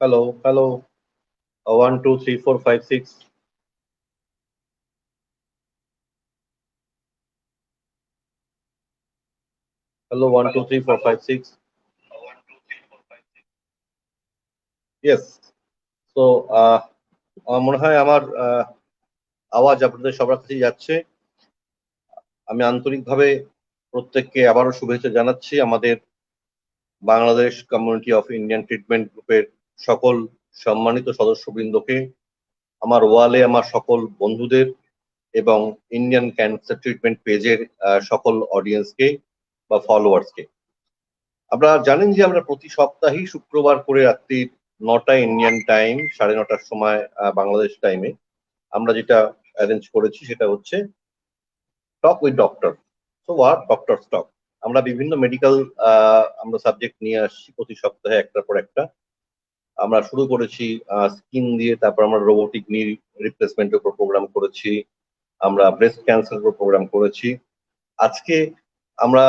Hello, hello. 1, 2, 3, 4, 5, 6. Hello, 1, 2, 3, 4, 5, 6. Yes. So, আমার মনে হয় আমার আওয়াজ আপনাদের সবার কাছেই যাচ্ছে। আমি আন্তরিকভাবে প্রত্যেককে আবারও শুভেচ্ছা জানাচ্ছি আমাদের Bangladesh community of Indian treatment গ্রুপের সকল সম্মানিত সদস্যবৃন্দকে, আমার ওয়ালে আমার সকল বন্ধুদের এবং ইন্ডিয়ান ক্যান্সার ট্রিটমেন্ট পেজের সকল অডিয়েন্সকে বা ফলোয়ার্সকে। আমরা জানেন যে আমরা প্রতি সপ্তাহেই শুক্রবার করে রাত্রি 9টায় ইন্ডিয়ান টাইম 9:30টার সময় বাংলাদেশ টাইমে আমরা যেটা অ্যারেঞ্জ করেছি সেটা হচ্ছে talk with doctor. So what doctor talk. আমরা বিভিন্ন মেডিকেল আমরা সাবজেক্ট নিয়ে আসছি প্রতি সপ্তাহে একটার পর একটা। আমরা শুরু করেছি স্কিন দিয়ে, তারপর আমরা রোবোটিক নি রিপ্লেসমেন্টের উপর প্রোগ্রাম করেছি, আমরা ব্রেস্ট ক্যান্সারের উপর প্রোগ্রাম করেছি। আজকে আমরা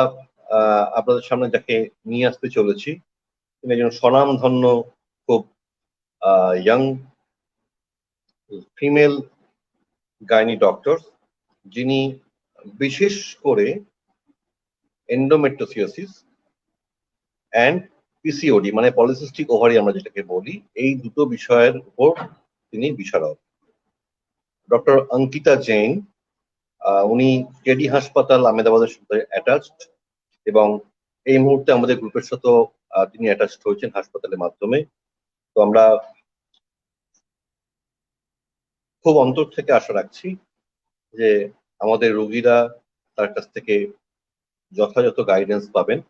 আপনাদের সামনে যাকে নিয়ে আসতে চলেছি তিনি একজন স্বনামধন্য খুব ইয়াং ফিমেল গাইনি ডক্টর, যিনি বিশেষ করে এন্ডোমেট্রিওসিস অ্যান্ড পিসিওডি মানে পলিসিস্টিক ওভারি আমরা যেটাকে বলি, এই দুটো বিষয়ের উপর তিনি বিশারদ। ডক্টর অঙ্কিতা জৈন, উনি কেডি হাসপাতাল আহমেদাবাদের সাথে অ্যাটাচড এবং এই মুহূর্তে আমাদের গ্রুপের সাথে তিনি অ্যাটাচড হয়েছেন হাসপাতালের মাধ্যমে। তো আমরা খুব অন্তর থেকে আশা রাখছি যে আমাদের রোগীরা তার কাছ থেকে যথাযথ গাইডেন্স পাবেন।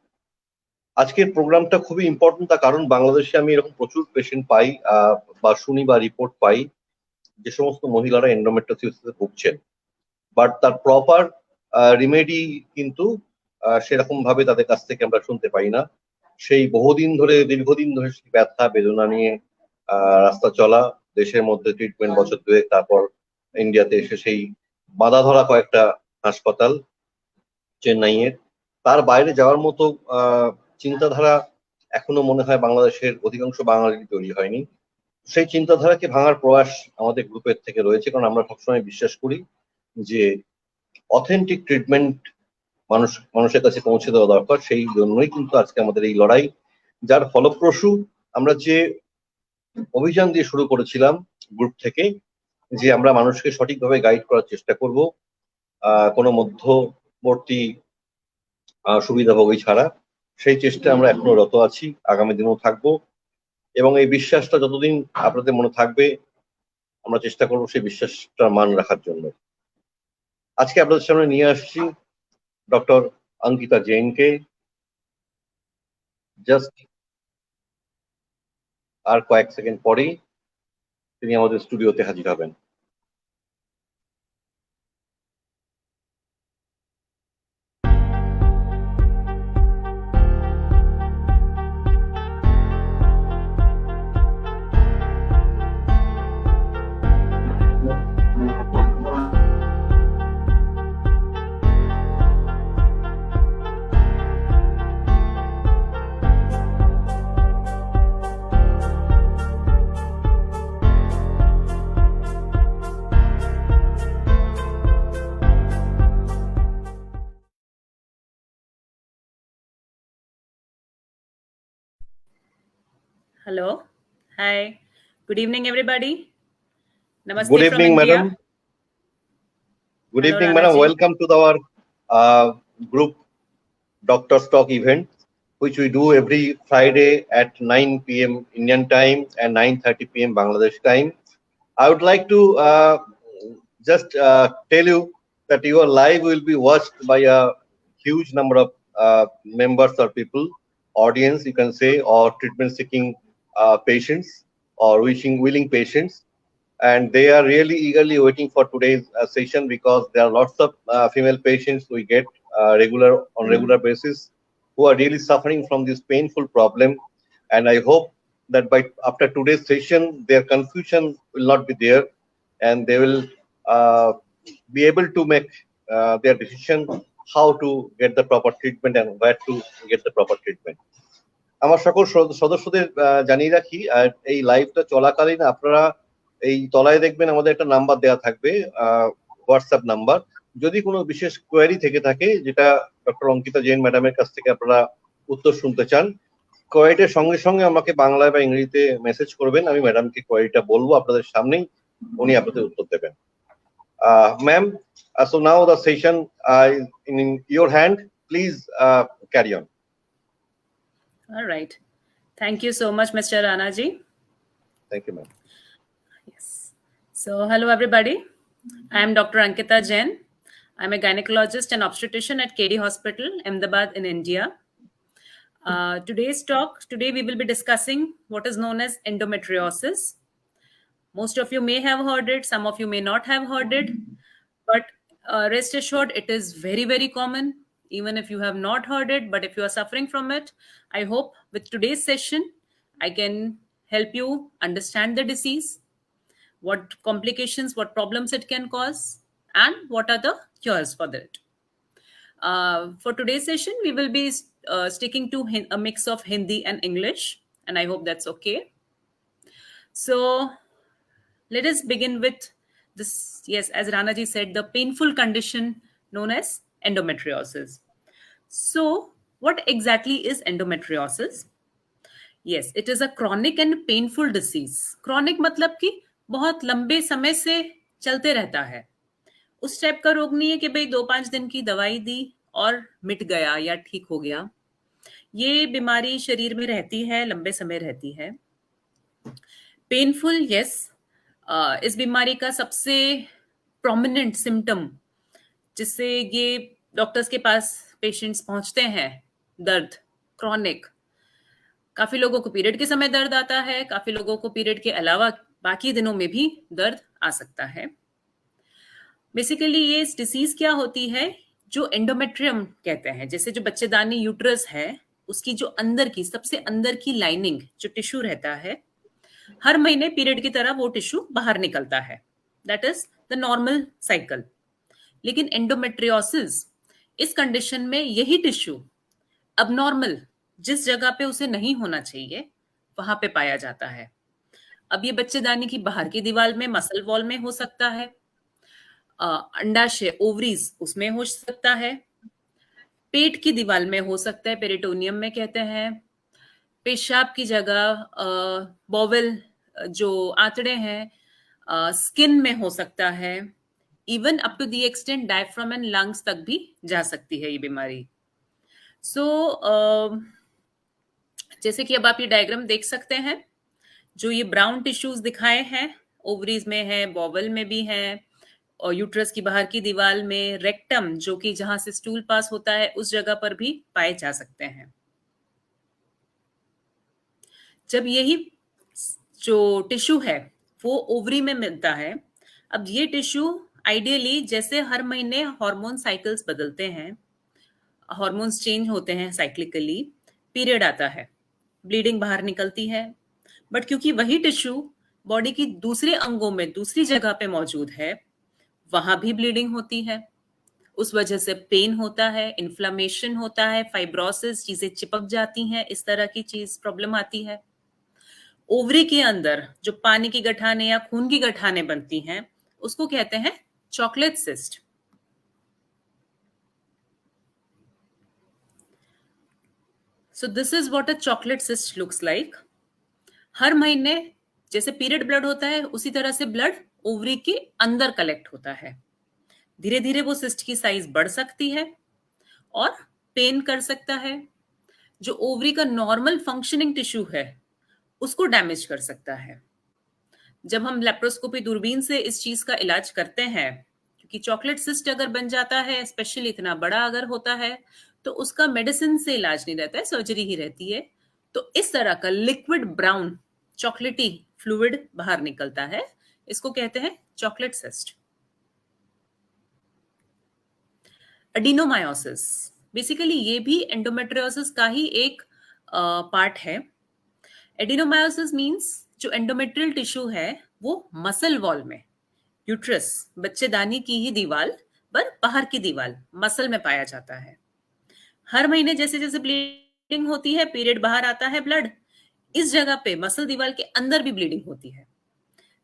আজকের প্রোগ্রামটা খুবই ইম্পর্টেন্ট, তার কারণ বাংলাদেশে আমি এরকম প্রচুর পেশেন্ট পাই বা শুনি বা রিপোর্ট পাই যে সমস্ত মহিলারা এন্ডোমেট্রিওসিসে ভুগছেন, বাট তার প্রপার রিমেডি কিন্তু সেরকম ভাবে তাদের কাছ থেকে আমরা শুনতে পাই না। সেই দীর্ঘদিন ধরে ব্যথা বেদনা নিয়ে রাস্তা চলা, দেশের মধ্যে ট্রিটমেন্ট বছর দুয়েক, তারপর ইন্ডিয়াতে এসে সেই বাঁধা ধরা কয়েকটা হাসপাতাল চেন্নাইয়ের, তার বাইরে যাওয়ার মতো চিন্তাধারা এখনো মনে হয় বাংলাদেশের অধিকাংশ বাঙালির তৈরি হয়নি। সেই চিন্তাধারাকে ভাঙার প্রয়াস আমাদের গ্রুপের থেকে রয়েছে, কারণ আমরা সবসময় বিশ্বাস করি যে অথেন্টিক ট্রিটমেন্ট মানুষের কাছে পৌঁছে দেওয়া দরকার। সেই জন্যই কিন্তু আজকে আমাদের এই লড়াই, যার ফলপ্রসূ আমরা যে অভিযান দিয়ে শুরু করেছিলাম গ্রুপ থেকে, যে আমরা মানুষকে সঠিকভাবে গাইড করার চেষ্টা করব কোনো মধ্যবর্তী সুবিধাভোগী ছাড়া। সেই চেষ্টা আমরা এখনো রত আছি, আগামী দিনেও থাকবো, এবং এই বিশ্বাসটা যতদিন আপনাদের মনে থাকবে আমরা চেষ্টা করবো সেই বিশ্বাসটার মান রাখার জন্য। আজকে আপনাদের সামনে নিয়ে আসছি ডক্টর অঙ্কিতা জৈনকে। জাস্ট আর কয়েক সেকেন্ড পরেই তিনি আমাদের স্টুডিওতে হাজির হবেন। Hello. Hi. Good evening, everybody. Namaste. Good evening, from India. madam. Good Hello, evening, madam. Ranaji. Welcome to our group Doctor Stock event, which we do every Friday at 9 p.m. Indian time and 9:30 p.m. Bangladesh time. I would like to just tell you that your live will be watched by a huge number of members or people, audience, you can say, or treatment-seeking patients or willing patients. And they are really eagerly waiting for today's session, because there are lots of female patients we get on regular basis who are really suffering from this painful problem. And I hope that after today's session, their confusion will not be there, and they will be able to make their decision how to get the proper treatment and where to get the proper treatment. আমার সকল সদস্যদের জানিয়ে রাখি, আর এই লাইভটা চলাকালীন আপনারা এই তলায় দেখবেন আমাদের একটা নাম্বার দেওয়া থাকবে, হোয়াটসঅ্যাপ নাম্বার। যদি কোনো বিশেষ কোয়েরি থেকে থাকে, যেটা ডক্টর অঙ্কিতা জৈন ম্যাডামের কাছ থেকে আপনারা উত্তর শুনতে চান, কোয়েরিটার সঙ্গে সঙ্গে আমাকে বাংলায় বা ইংরেজিতে মেসেজ করবেন, আমি ম্যাডামকে কোয়েরিটা বলবো আপনাদের সামনেই, উনি আপনাদের উত্তর দেবেন। Ma'am, so now the session in your hand, please carry on. All right. Thank you so much, Mr. Rana ji. Thank you, ma'am. Yes. So, hello everybody. I am Dr. Ankita Jain. I'm a gynecologist and obstetrician at KD Hospital, Ahmedabad in India. Today we will be discussing what is known as endometriosis. Most of you may have heard it, some of you may not have heard it, but rest assured it is very, very common, even if you have not heard it. But if you are suffering from it, I hope with today's session, I can help you understand the disease, what complications, what problems it can cause, and what are the cures for that. For today's session, we will be sticking to a mix of Hindi and English, and I hope that's okay. So let us begin with this. Yes, as Ranaji said, the painful condition known as endometriosis. So, what exactly is endometriosis? Yes, it is a chronic and painful disease. Chronic मतलब कि बहुत लंबे समय से चलते रहता है। उस टाइप का रोग नहीं है कि भाई 2-5 दिन की दवाई दी और मिट गया या ठीक हो गया। ये बीमारी शरीर में रहती है, लंबे समय रहती है। पेनफुल, यस, इस बीमारी का सबसे प्रोमिनेंट सिम्टम जिससे ये डॉक्टर्स के पास पेशेंट्स पहुंचते हैं, दर्द, क्रॉनिक। काफी लोगों को पीरियड के समय दर्द आता है, काफी लोगों को पीरियड के अलावा बाकी दिनों में भी दर्द आ सकता है। बेसिकली ये इस डिसीज क्या होती है, जो एंडोमेट्रियम कहते हैं, जैसे जो बच्चेदानी यूट्रस है, उसकी जो अंदर की सबसे अंदर की लाइनिंग जो टिश्यू रहता है, हर महीने पीरियड की तरह वो टिश्यू बाहर निकलता है। That is the normal cycle. लेकिन एंडोमेट्रियोसिस, इस कंडीशन में यही टिश्यू अबनॉर्मल, जिस जगह पे उसे नहीं होना चाहिए, वहां पे पाया जाता है। अब ये बच्चेदानी की बाहर की दीवार में, मसल वॉल में हो सकता है, अंडाशय, ओवरीज, उसमें हो सकता है, पेट की दीवार में हो सकता है, पेरिटोनियम में कहते हैं, पेशाब की जगह, बॉवल, जो आंतड़े हैं, स्किन में हो सकता है, even up to the extent diaphragm and lungs तक भी जा सकती है ये बीमारी। सो जैसे कि अब आप ये डायग्राम देख सकते हैं, जो ये ब्राउन टिश्यूज दिखाए हैं, ओवरीज में है, बॉवल में भी है, और यूट्रस की बाहर की दीवार में, रेक्टम जो कि जहां से स्टूल पास होता है उस जगह पर भी पाए जा सकते हैं। जब यही जो टिश्यू है वो ओवरी में मिलता है, अब ये टिश्यू आइडियली, जैसे हर महीने हार्मोन साइकिल्स बदलते हैं, हार्मोन्स चेंज होते हैं साइक्लिकली, पीरियड आता है, ब्लीडिंग बाहर निकलती है, बट क्योंकि वही टिश्यू बॉडी की दूसरे अंगों में दूसरी जगह पे मौजूद है, वहां भी ब्लीडिंग होती है। उस वजह से पेन होता है, इन्फ्लामेशन होता है, फाइब्रोसिस, चीजें चिपक जाती हैं, इस तरह की चीज प्रॉब्लम आती है। ओवरी के अंदर जो पानी की गठाने या खून की गठाने बनती हैं, उसको कहते हैं chocolate cyst. So this is what a chocolate cyst looks like. हर महीने जैसे पीरियड ब्लड होता है, उसी तरह से ब्लड ओवरी के अंदर कलेक्ट होता है। धीरे धीरे वो सिस्ट की साइज बढ़ सकती है और पेन कर सकता है। जो ओवरी का नॉर्मल फंक्शनिंग टिश्यू है, उसको डैमेज कर सकता है। जब हम लेप्रोस्कोपी दूरबीन से इस चीज का इलाज करते हैं, क्योंकि चॉकलेट सिस्ट अगर बन जाता है, स्पेशली इतना बड़ा अगर होता है, तो उसका मेडिसिन से इलाज नहीं रहता है, सर्जरी ही रहती है। तो इस तरह का लिक्विड ब्राउन चॉकलेटी फ्लूइड बाहर निकलता है, इसको कहते हैं चॉकलेट सिस्ट। एडिनोमायोसिस, बेसिकली ये भी एंडोमेट्रियोसिस का ही एक पार्ट है। एडिनोमायोसिस मींस जो एंडोमेट्रियल टिश्यू है वो मसल वॉल में, यूट्रस, बच्चेदानी की ही दीवार पर बाहर की दीवार, मसल में पाया जाता है। हर महीने जैसे जैसे ब्लीडिंग होती है, पीरियड बाहर आता है, ब्लड इस जगह पे मसल दीवार के अंदर भी ब्लीडिंग होती है।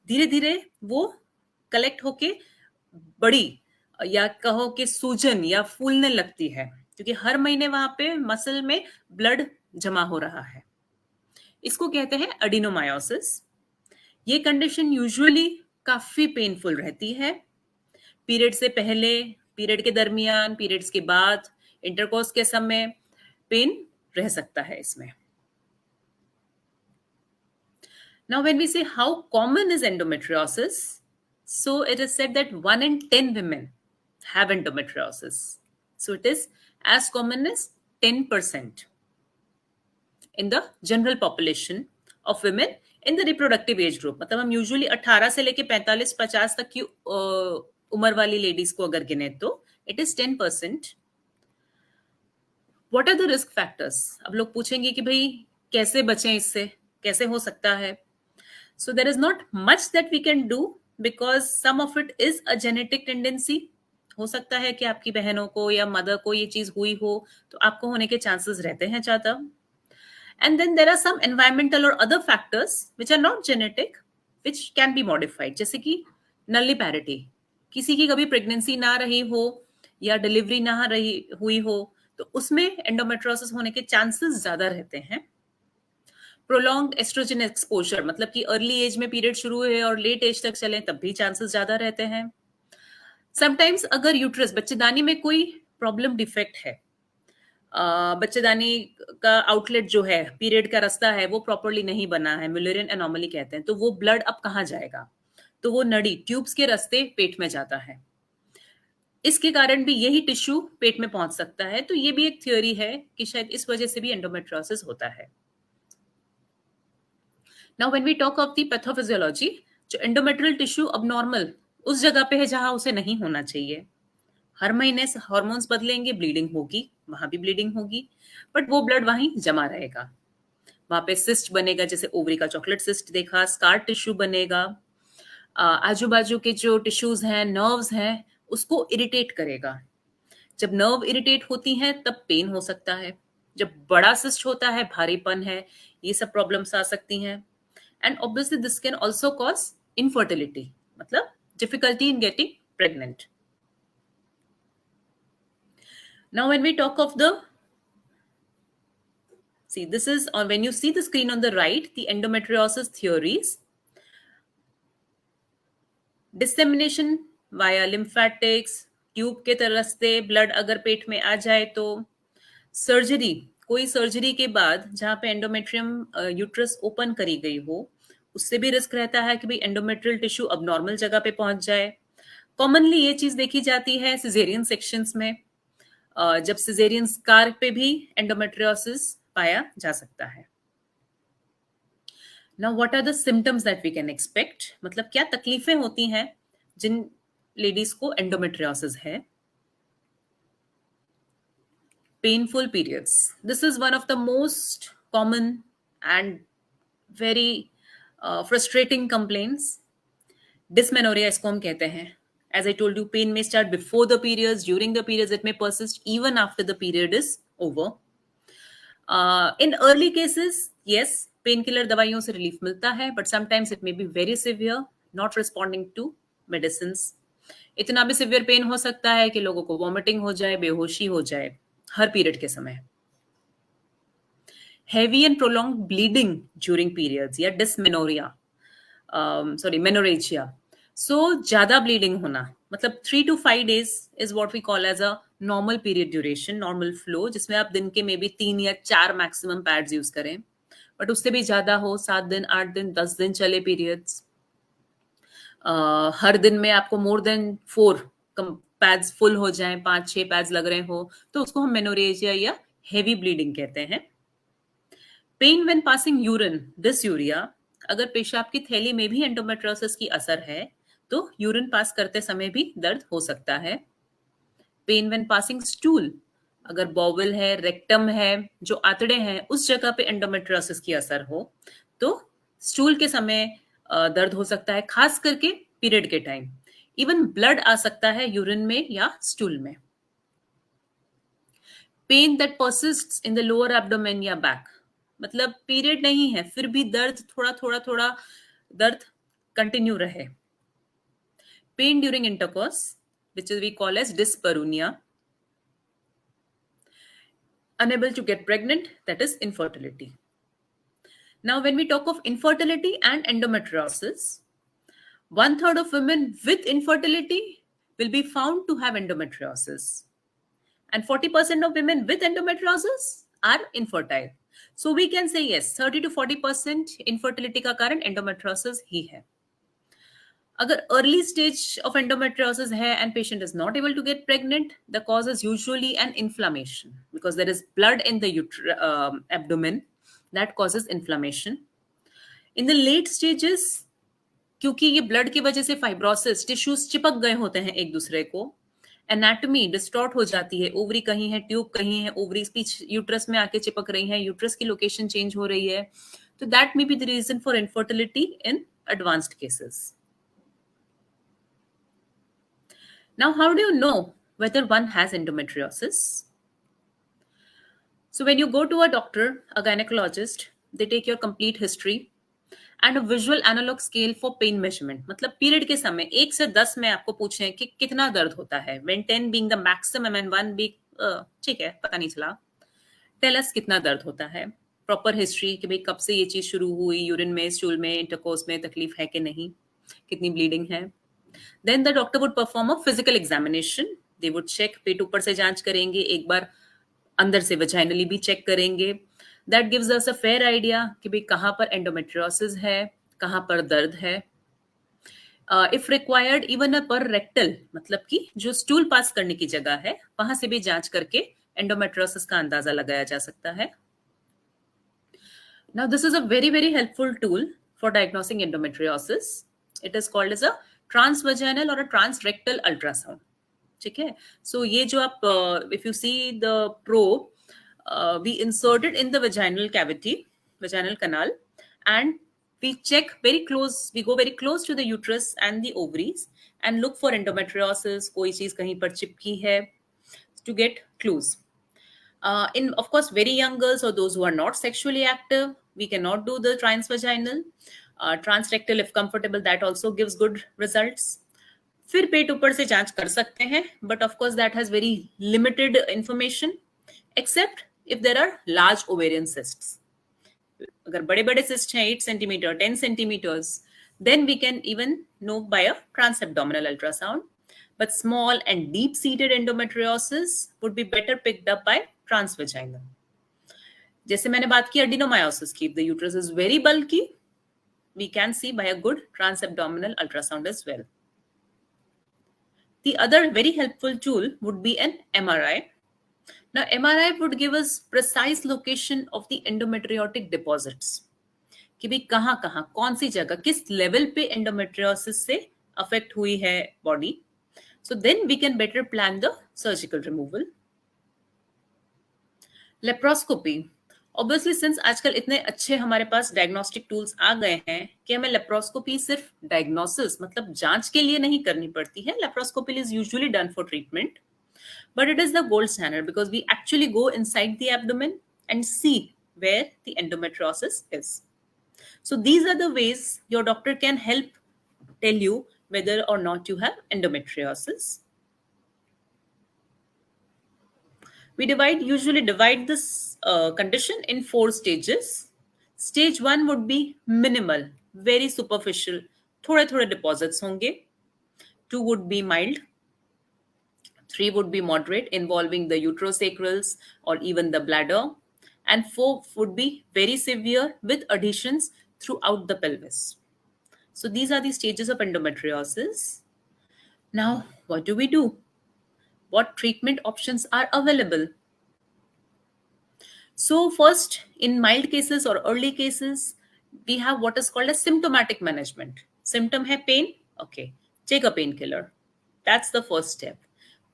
धीरे धीरे वो कलेक्ट होके बड़ी या कहो कि सूजन या फूलने लगती है, क्योंकि हर महीने वहां पे मसल में ब्लड जमा हो रहा है। इसको कहते हैं एडिनोमायोसिस। ये कंडीशन यूजुअली काफी पेनफुल रहती है। पीरियड से पहले, पीरियड के दरमियान, पीरियड्स के बाद, इंटरकोर्स के समय पेन रह सकता है इसमें। Now, when we say how common is endometriosis, so it is said that 1 in 10 women have endometriosis. So it is as common as 10% in the general population of women in the reproductive age group. मतलब हम usually 18 से लेके 45-50 तक की उम्र वाली ladies को अगर गिने तो it is 10%. What are the risk factors? अब लोग पूछेंगे कि भाई कैसे बचें इससे, कैसे हो सकता है? So there is not much that we can do because some of it is a genetic tendency. हो सकता है कि आपकी बहनों को या मदर को ये चीज हुई हो तो आपको होने के चांसेस रहते हैं ज्यादा. And then there are some environmental or other factors which are not genetic, which can be modified. जैसे कि nulliparity, किसी की कभी प्रेगनेंसी ना रही हो या डिलीवरी ना रही हुई हो तो उसमें एंडोमेट्रियोसिस होने के चांसेस ज्यादा रहते हैं. प्रोलॉन्ग्ड एस्ट्रोजन एक्सपोजर, मतलब कि अर्ली एज में पीरियड शुरू हुए और लेट एज तक चले तब भी चांसेस ज्यादा रहते हैं. समटाइम्स अगर यूट्रस, बच्चेदानी में कोई प्रॉब्लम डिफेक्ट है, बच्चेदानी का आउटलेट जो है, पीरियड का रास्ता है, वो प्रॉपरली नहीं बना है, मुलरियन एनोमली कहते हैं, तो वो ब्लड अब कहाँ जाएगा? तो वो नड़ी ट्यूब्स के रास्ते पेट में जाता है. इसके कारण भी यही टिश्यू पेट में पहुंच सकता है. तो ये भी एक थ्योरी है कि शायद इस वजह से भी एंडोमेट्रियोसिस होता है. Now, when we talk of the pathophysiology, जो एंडोमेट्रियल टिश्यू अब नॉर्मल उस जगह पे है जहां उसे नहीं होना चाहिए. हर महीने हार्मोन्स बदलेंगे, ब्लीडिंग होगी, वहां भी ब्लीडिंग होगी, बट वो ब्लड वहीं जमा रहेगा. वहां पे सिस्ट बनेगा, जैसे ओवरी का चॉकलेट सिस्ट देखा, स्कार टिश्यू बनेगा. आजू बाजू के जो टिश्यूज हैं, नर्व्स हैं, उसको इरिटेट करेगा. जब नर्व इरिटेट होती हैं तब पेन हो सकता है. जब बड़ा सिस्ट होता है, भारीपन है, ये सब प्रॉब्लम्स आ सकती हैं. And obviously this can also cause infertility, matlab difficulty in getting pregnant. Now when we talk of the, see this is on, when you see the screen on the right, the endometriosis theories. Dissemination via lymphatics, tube के तरह blood अगर पेट में आ जाए तो, surgery, कोई surgery के बाद जहां पे एंडोमेट्रियम यूट्रस ओपन करी गई हो, उससे भी रिस्क रहता है कि भाई एंडोमेट्रियल टिश्यू अब नॉर्मल जगह पे पहुंच जाए. कॉमनली ये चीज देखी जाती है सिजेरियन सेक्शंस में, जब सिजेरियन स्कार पे भी एंडोमेट्रियोसिस पाया जा सकता है. Now what are the symptoms that we can expect? मतलब क्या तकलीफें होती हैं जिन लेडीज को एंडोमेट्रियोसिस है? Painful periods. This is one of the most common and very frustrating complaints. Dysmenorrhea इसको हम कहते हैं. As I told you, pain may start before the periods, during the periods, it may persist even after the period is over. In early cases, yes, painkiller दवाइयों से relief मिलता है, but sometimes it may be very severe, not responding to medicines. इतना भी severe pain हो सकता है कि लोगों को vomiting हो जाए, बेहोशी हो जाए हर पीरियड के समय. Heavy and prolonged bleeding during periods या डिसमेनोरिया, मेनोरेजिया. सो ज्यादा ब्लीडिंग होना, मतलब 3 to 5 days is what we call as a normal period duration, normal flow, जिसमें आप दिन के मे बी 3 या 4 मैक्सिमम पैड्स यूज करें, बट उससे भी ज्यादा हो, 7 दिन, 8 दिन, 10 दिन चले पीरियड्स. हर दिन में आपको मोर देन 4 पैड्स फुल हो जाएं, 5-6 पैड्स लग रहे हो, तो उसको हम मेनोरेजिया या हेवी ब्लीडिंग कहते हैं. Pain when passing urine, dysuria, अगर पेशाब की थैली में भी एंडोमेट्रियोसिस की असर है तो यूरिन पास करते समय भी दर्द हो सकता है. पेन व्हेन पासिंग स्टूल, अगर बॉवल है, रेक्टम है, जो आंतड़े हैं, उस जगह पे एंडोमेट्रियोसिस की असर हो तो स्टूल के समय दर्द हो सकता है, खास करके पीरियड के टाइम. इवन ब्लड आ सकता है यूरिन में या स्टूल में. Pain that persists in the lower abdomen या बैक, मतलब पीरियड नहीं है फिर भी दर्द थोड़ा थोड़ा थोड़ा दर्द कंटिन्यू रहे. Pain during intercourse, which we call as dyspareunia. Unable to get pregnant, that is infertility. Now, when we talk of infertility and endometriosis, one third of women with infertility will be found to have endometriosis, and 40% of women with endometriosis are infertile. So we can say yes, 30 to 40% infertility का कारण endometriosis ही है. अगर early stage of endometriosis है and patient is not able to get pregnant, the cause is usually an inflammation because there is blood in the abdomen that causes inflammation. In the late stages, क्योंकि ये blood की वजह से fibrosis tissues चिपक गए होते हैं एक दूसरे को, एनाटॉमी डिस्टॉर्ट हो जाती है, ओवरी कहीं है, ट्यूब कहीं है, ओवरी स्पीच यूट्रस में आके चिपक रही है, यूट्रस की लोकेशन चेंज हो रही है, तो that may be the reason for infertility in advanced cases. Now, how do you know whether one has endometriosis? So, when you go to a doctor, a gynecologist, they take your complete history and a visual analog scale for pain measurement. मतलब period के समय 1 से 10 में आपको पूछें कि कितना दर्द होता है, when 10 being the maximum and 1 being ठीक है पता नहीं चला, टेल अस कितना दर्द होता है, प्रॉपर हिस्ट्री कि भाई कब से ये चीज शुरू हुई, यूरिन में, स्टूल में, इंटरकोर्स में तकलीफ है कि नहीं, कितनी ब्लीडिंग है. Then the doctor would perform a physical examination. They would check, पेट ऊपर से जांच करेंगे, एक बार अंदर से vaginally भी चेक करेंगे. That gives us a fair idea कि भाई कहाँ पर endometriosis है, कहाँ पर दर्द है. If required, even a per rectal, मतलब कि जो स्टूल पास करने की जगह है वहां से भी जांच करके endometriosis का अंदाजा लगाया जा सकता है. Now, this is a very, very helpful tool for diagnosing endometriosis. It is called as a transvaginal or a transrectal ultrasound. ठीक है, so ये जो आप if you see the probe, we insert it in the vaginal cavity, vaginal canal, and we check very close, we go very close to the uterus and the ovaries and look for endometriosis, कोई चीज कहीं पर चिपकी है, to get clues. In, of course, very young girls or those who are not sexually active, we cannot do the transvaginal. Transrectal, if comfortable, that also gives good results. फिर पेट ऊपर से जांच कर सकते हैं, but of course that has very limited information, except if there are large ovarian cysts. अगर बड़े बड़े cysts हैं 8 centimeter, 10 centimeters, then we can even know by a transabdominal ultrasound. But small and deep-seated endometriosis would be better picked up by transvaginal. जैसे मैंने बात की adenomyosis की, the uterus is very bulky, we can see by a good transabdominal ultrasound as well. The other very helpful tool would be an MRI. Now, MRI would give us precise location of the endometriotic deposits. कि भी कहाँ कहाँ कौन सी जगह किस level पे endometriosis से affect हुई है body. So then we can better plan the surgical removal. Laparoscopy. Obviously, since आजकल इतने अच्छे हमारे पास diagnostic tools आ गए हैं कि हमें laparoscopy सिर्फ diagnosis मतलब जांच के लिए नहीं करनी पड़ती है. Laparoscopy is usually done for treatment, but it is the gold standard because we actually go inside the abdomen and see where the endometriosis is. So these are the ways your doctor can help tell you whether or not you have endometriosis. We usually divide this condition in 4 stages. Stage 1 would be minimal, very superficial, थोड़े deposits होंगे. 2 would be mild. 3 would be moderate, involving the uterosacrals or even the bladder. And 4 would be very severe with adhesions throughout the pelvis. So these are the stages of endometriosis. Now, what do we do? What treatment options are available? So first, in mild cases or early cases, we have what is called a symptomatic management. Symptom hai pain, okay, take a painkiller. That's the first step.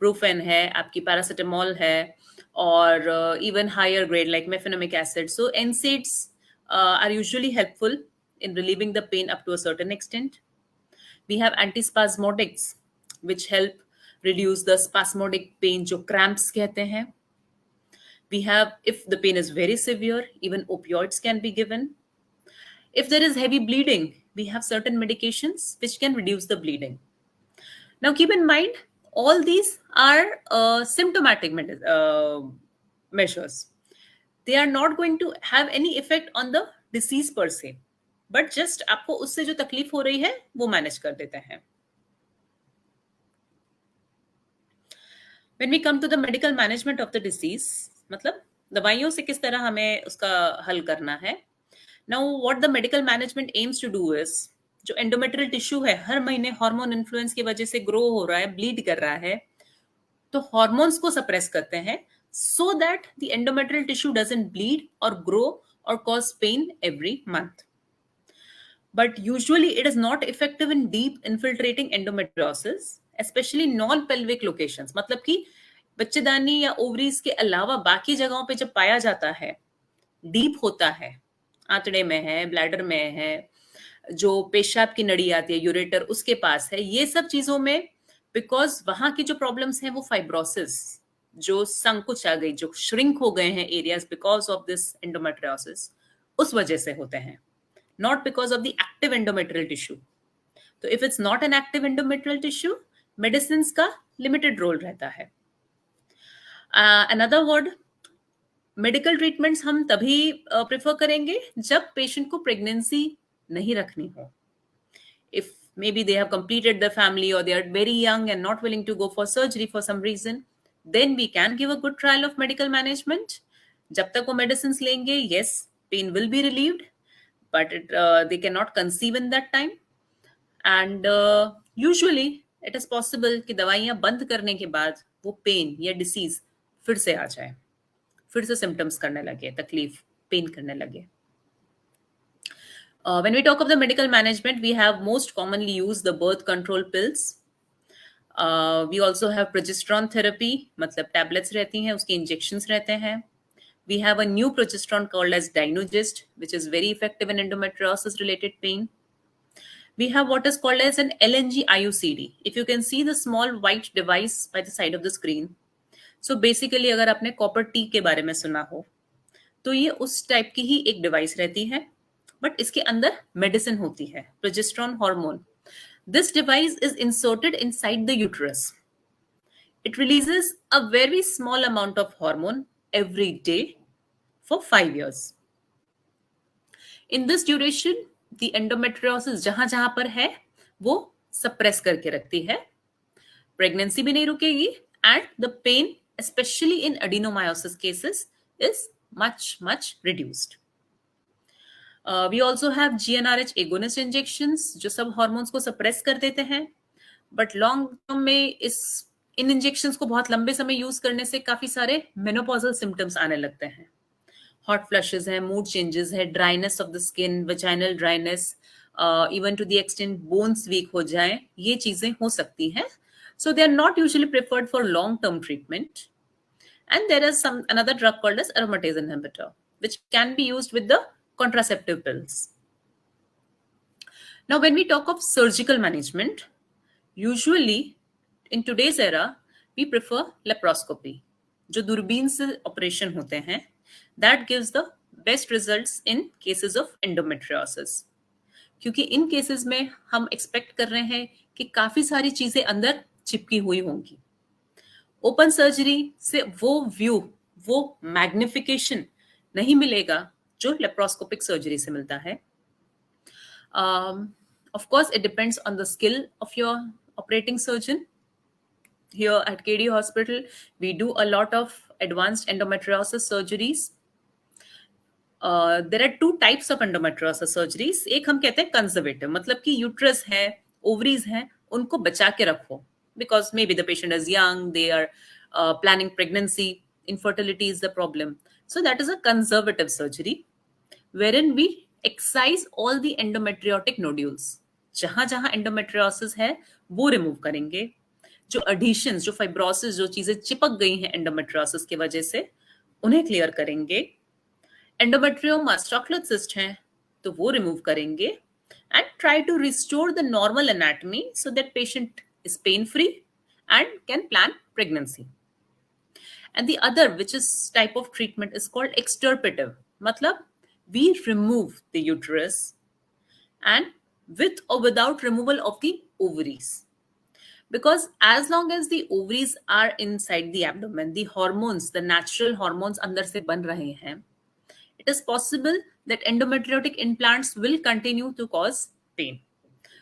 Brufen hai, आपकी paracetamol hai, or even higher grade like mefenamic acid. So NSAIDs are usually helpful in relieving the pain up to a certain extent. We have antispasmodics, which help reduce the spasmodic pain, जो cramps कहते हैं. We have, if the pain is very severe, even opioids can be given. If there is heavy bleeding, we have certain medications which can reduce the bleeding. Now, keep in mind, all these are symptomatic measures. They are not going to have any effect on the disease per se, but just आपको उससे जो तकलीफ हो रही है वो manage कर देते हैं. When we come to the medical management of the disease, मतलब दवाइयों से किस तरह हमें उसका हल करना है. Now, what the medical management aims to do is, जो एंडोमेट्रियल टिश्यू है हर महीने हार्मोन इन्फ्लुएंस की वजह से ग्रो हो रहा है, ब्लीड कर रहा है, तो हॉर्मोन्स को सप्रेस करते हैं so that the endometrial tissue doesn't bleed or grow or cause pain every month. But usually it is not effective in deep infiltrating endometriosis, especially non-pelvic locations. मतलब कि बच्चेदानी या ओवरीज के अलावा बाकी जगहों पे जब पाया जाता है, डीप होता है, आंतड़े में है, ब्लैडर में है, जो पेशाब की नड़ी आती है यूरेटर उसके पास है, ये सब चीजों में बिकॉज वहां की जो प्रॉब्लम्स हैं वो फाइब्रोसिस, जो संकुच आ गई, जो श्रिंक हो गए हैं areas because of this endometriosis, उस वजह से होते हैं, not because of the active endometrial tissue. तो if it's not an active endometrial tissue, medicines का limited role रहता है. Another word, मेडिकल ट्रीटमेंट्स हम तभी प्रेफर करेंगे जब पेशेंट को प्रेगनेंसी नहीं रखनी हो. If maybe they have completed the family or they are very young and not willing to go for surgery for some reason, then we can give a good trial of medical management. जब तक वो medicines लेंगे, yes, pain will be relieved, but they cannot conceive in that time. And usually it is possible कि दवाइयाँ बंद करने के बाद वो पेन या डिसीज फिर से आ जाए, फिर से सिम्टम्स करने लगे, तकलीफ, पेन करने लगे. When we talk of the medical management, we have most commonly used the birth control pills. We also have progesterone therapy, मतलब tablets रहती हैं, उसके injections रहते हैं. We have a new progesterone called as Dynogist, which is very effective in endometriosis related pain. We have what is called as an LNG IUCD. If you can see the small white device by the side of the screen. So basically अगर आपने copper T के बारे में सुना हो, तो ये उस टाइप की ही एक डिवाइस रहती है, बट इसके अंदर मेडिसिन होती है, progesterone hormone. This device is inserted inside the uterus. It releases a very small amount of hormone every day for 5 years. In this duration, the endometriosis जहां जहां पर है वो सप्रेस करके रखती है, प्रेगनेंसी भी नहीं रुकेगी, and the pain, especially in adenomyosis cases, is much reduced. We also have GnRH agonist injections जो सब हार्मोन्स को सप्रेस कर देते हैं, बट लॉन्ग टर्म में इन इंजेक्शंस को बहुत लंबे समय यूज करने से काफी सारे मेनोपॉजल सिम्टम्स आने लगते हैं. हॉट फ्लशेस है, मूड चेंजेस है, dryness of the skin, vaginal dryness, even to the extent bones weak हो जाए, ये चीजें हो सकती हैं. So they are not usually preferred for long-term treatment. And there is another drug called as aromatase inhibitor, which can be used with the contraceptive pills. Now, when we talk of surgical management, usually in today's era, we prefer laparoscopy. जो दूरबीन से operation होते हैं, that gives the best results in cases of endometriosis. क्योंकि इन cases में हम expect कर रहे हैं कि काफी सारी चीजें अंदर चिपकी हुई होंगी. ओपन सर्जरी से वो व्यू, वो मैग्निफिकेशन नहीं मिलेगा जो लेप्रोस्कोपिक सर्जरी से मिलता है. Of course, it depends on the skill of your operating surgeon. Here at KD Hospital, we do a lot of advanced endometriosis surgeries. There are two types of endometriosis surgeries. एक हम कहते हैं conservative, मतलब कि uterus है, ovaries हैं, उनको बचा के रखो, because maybe the patient is young, they are planning pregnancy, infertility is the problem. So that is a conservative surgery wherein we excise all the endometriotic nodules. जहां जहां endometriosis है वो रिमूव करेंगे. जो adhesions, जो fibrosis, जो चीजें चिपक गई हैं endometriosis की वजह से, उन्हें क्लियर करेंगे. एंडोमेट्रियोमा, चॉकलेट सिस्ट हैं, तो वो रिमूव करेंगे and try to restore the normal anatomy so that patient is pain free and can plan pregnancy. And the other, which is type of treatment, is called extirpative. Matlab, we remove the uterus and with or without removal of the ovaries. Because as long as the ovaries are inside the abdomen, the hormones, the natural hormones अंदर से बन रहे हैं, it is possible that endometriotic implants will continue to cause pain.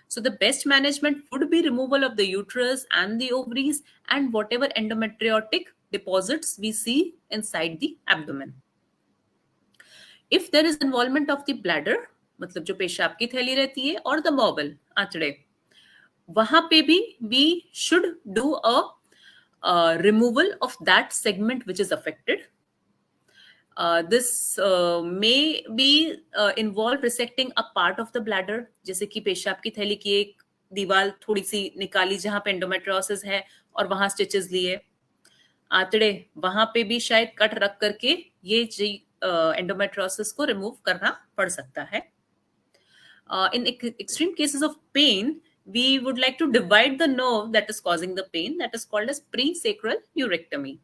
So the best management would be removal of the uterus and the ovaries and whatever endometriotic deposits we see inside the abdomen. If there is involvement of the bladder, मतलब जो पेशाब की थैली रहती है, और the bowel, आंतड़े, वहां पे भी we should do a removal of that segment which is affected. This may be involve resecting a part of the bladder, जैसे कि पेशाब की थैली की एक दीवार थोड़ी सी निकाली जहां पे endometriosis है और वहां स्टिचेस लिए, आंतड़े वहां पे भी शायद कट रख करके ये endometriosis को रिमूव करना पड़ सकता है. In extreme cases of pain, we would like to divide the nerve that is causing the pain, that is called as presacral neurectomy.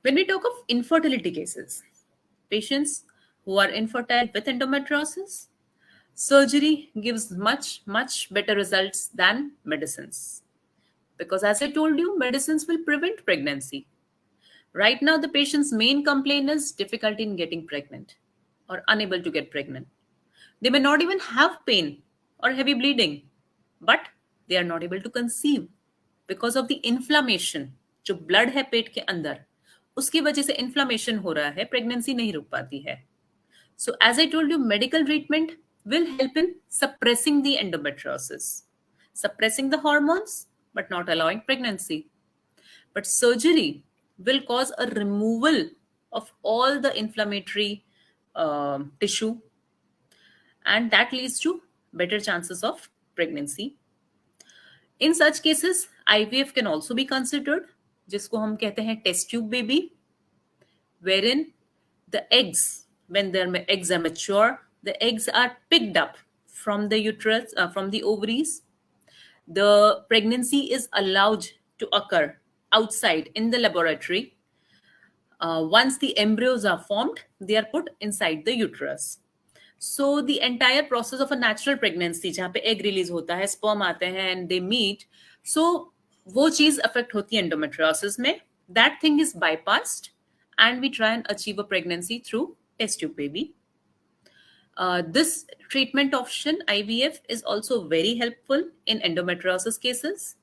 When we talk of infertility cases, patients who are infertile with endometriosis, surgery gives much, much better results than medicines. Because as I told you, medicines will prevent pregnancy. Right now, the patient's main complaint is difficulty in getting pregnant or unable to get pregnant. They may not even have pain or heavy bleeding, but they are not able to conceive because of the inflammation. जो blood है पेट के अंदर, उसकी वजह से inflammation हो रहा है, pregnancy नहीं रुक पाती है. So as I told you, medical treatment will help in suppressing the endometriosis, suppressing the hormones, but not allowing pregnancy. But surgery will cause a removal of all the inflammatory tissue, and that leads to better chances of pregnancy. In such cases, IVF can also be considered, जिसको हम कहते हैं test tube baby, wherein the eggs, when their eggs are mature, the eggs are picked up from the uterus, from the ovaries. The pregnancy is allowed to occur outside in the laboratory. Once the embryos are formed, they are put inside the uterus. So the entire process of a natural pregnancy, जहाँ पे egg release होता है, sperm आते हैं and they meet, so वो चीज affect होती है endometriosis में. That thing is bypassed and we try and achieve a pregnancy through test tube baby. This treatment option, IVF, is also very helpful in endometriosis cases.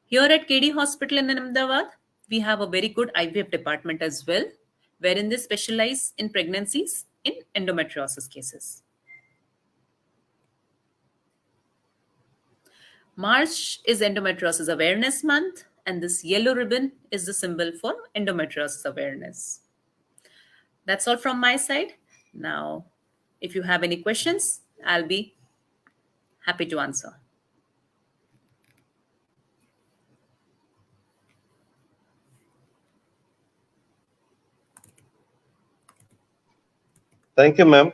Here at KD Hospital in Ahmedabad, we have a very good IVF department as well, wherein they specialize in pregnancies in endometriosis cases. March is Endometriosis Awareness Month, and this yellow ribbon is the symbol for endometriosis awareness. That's all from my side. Now, if you have any questions, I'll be happy to answer. Thank you, ma'am.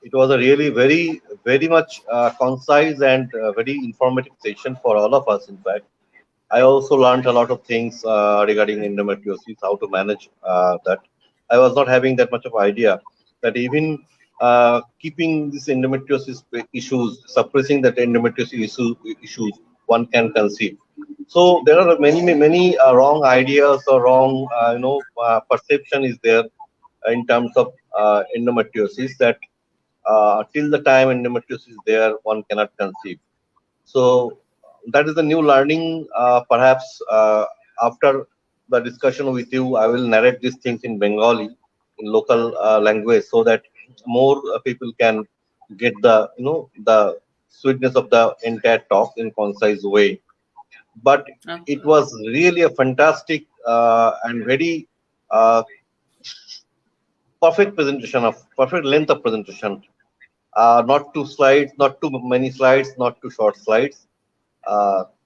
It was a really very much concise and very informative session for all of us, in fact. I also learned a lot of things regarding endometriosis, how to manage that. I was not having that much of idea that even keeping this endometriosis issues, suppressing that endometriosis issues, one can conceive. So there are many wrong ideas or wrong, perception is there in terms of endometriosis, that till the time endometriosis is there, one cannot conceive. So that is the new learning. Perhaps after the discussion with you, I will narrate these things in Bengali, in local language, so that more people can get the sweetness of the entire talk in concise way. But it was really a fantastic and very perfect presentation, of perfect length of presentation. Not too slides, not too many slides, not too short slides.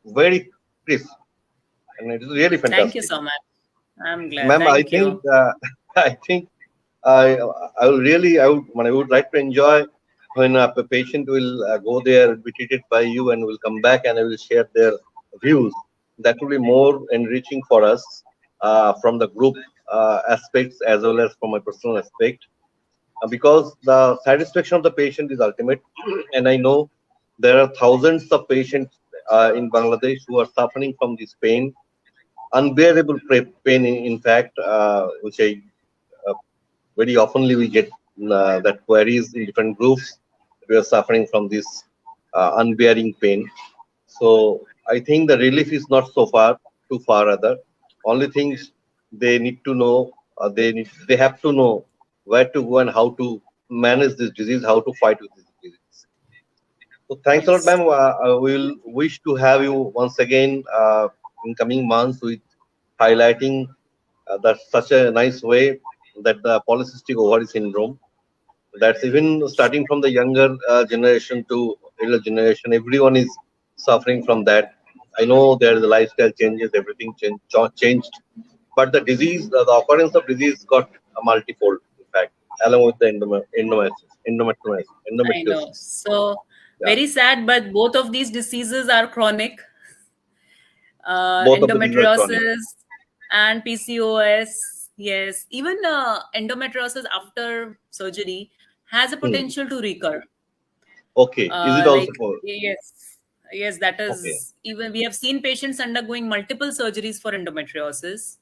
Very crisp, and it is really fantastic. Thank you so much. I'm glad. Ma'am, Thank you. I think I would like to enjoy when a patient will go there, be treated by you, and will come back and will share their views. That will be more enriching for us from the group aspects as well as from my personal aspect, because the satisfaction of the patient is ultimate. And I know there are thousands of patients in Bangladesh who are suffering from this pain, unbearable pain, in fact, which I uh, very oftenly we get that queries in different groups. We are suffering from this unbearing pain. So I think the relief is not so far too far. Other only things they need to know, they have to know where to go and how to manage this disease, how to fight with this disease. So thanks a lot, Yes. ma'am. We will wish to have you once again in coming months with highlighting that such a nice way that the polycystic ovary syndrome, that's even starting from the younger generation to elder generation, everyone is suffering from that. I know there is a lifestyle changes, everything changed, but the disease, the occurrence of disease got a multifold, in fact, along with the I know. endometriosis. So Yeah, very sad, but both of these diseases are chronic. both of the diseases are chronic. Endometriosis and PCOS. Yes, even endometriosis after surgery has a Hmm. potential to recur. Okay, is it also Like, for? yes, yes, that Okay, is, even we have seen patients undergoing multiple surgeries for endometriosis.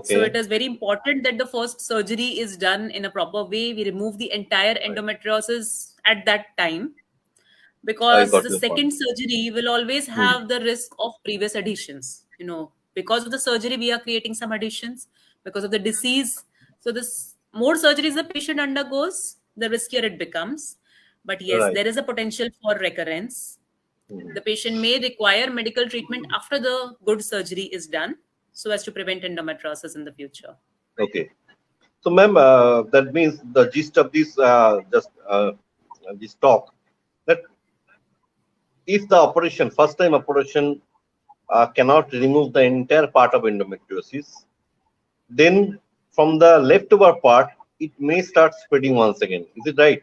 So it okay, is very important that the first surgery is done in a proper way. We remove the entire right. endometriosis at that time, I because got the your point. second surgery will always Hmm. have the risk of previous adhesions. Because of the surgery we are creating some adhesions, because of the disease. So this more surgeries the patient undergoes, the riskier it becomes. But yes, Right. there is a potential for recurrence. Hmm. The patient may require medical treatment after the good surgery is done, so as to prevent endometriosis in the future. Okay. So, ma'am, that means the gist of this just this talk, that if the operation, first time operation, cannot remove the entire part of endometriosis, then from the leftover part, it may start spreading once again. Is it right?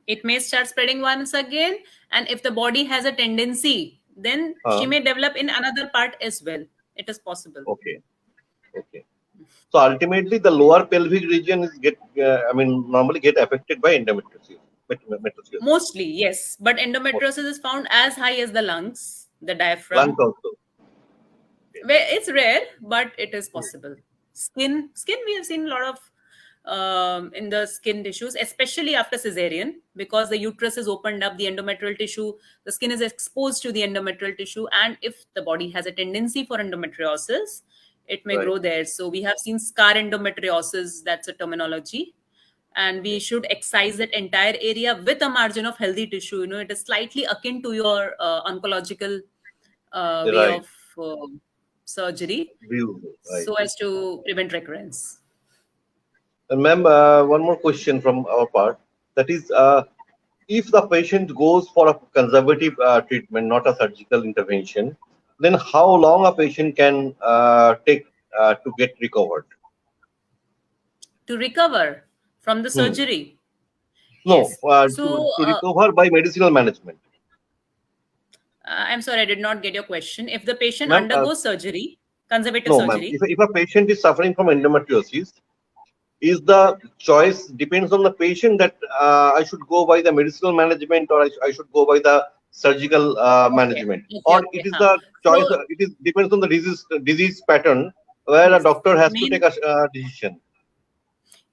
It may start spreading once again, and if the body has a tendency, then she Uh, may develop in another part as well. It is possible. okay. Okay. So ultimately, the lower pelvic region is normally get affected by endometriosis. Metriosis. Mostly, yes, but endometriosis is found as high as the lungs, the Lungs diaphragm. also. Okay. Where it's rare, but it is possible. Skin, we have seen a lot of in the skin tissues, especially after cesarean, because the uterus is opened up, the endometrial tissue, the skin is exposed to the endometrial tissue, and if the body has a tendency for endometriosis, it may Right. grow there. So we have seen scar endometriosis, that's a terminology, and we Okay. should excise that entire area with a margin of healthy tissue. It is slightly akin to your oncological way Right. of surgery, View. Right. so as to prevent recurrence. And ma'am, one more question from our part. That is, if the patient goes for a conservative treatment, not a surgical intervention, then how long a patient can take to get recovered? To recover from the Hmm. surgery, No, yes. So to recover by medicinal management. I'm sorry, I did not get your question. If the patient Ma'am, undergoes surgery, conservative no, ma'am. surgery, If a patient is suffering from endometriosis, is the choice depends on the patient that I should go by the medicinal management or I should go by the surgical okay, management, okay, or it okay, is huh. the choice. So It is depends on the disease pattern where a yes, doctor has to take main a decision.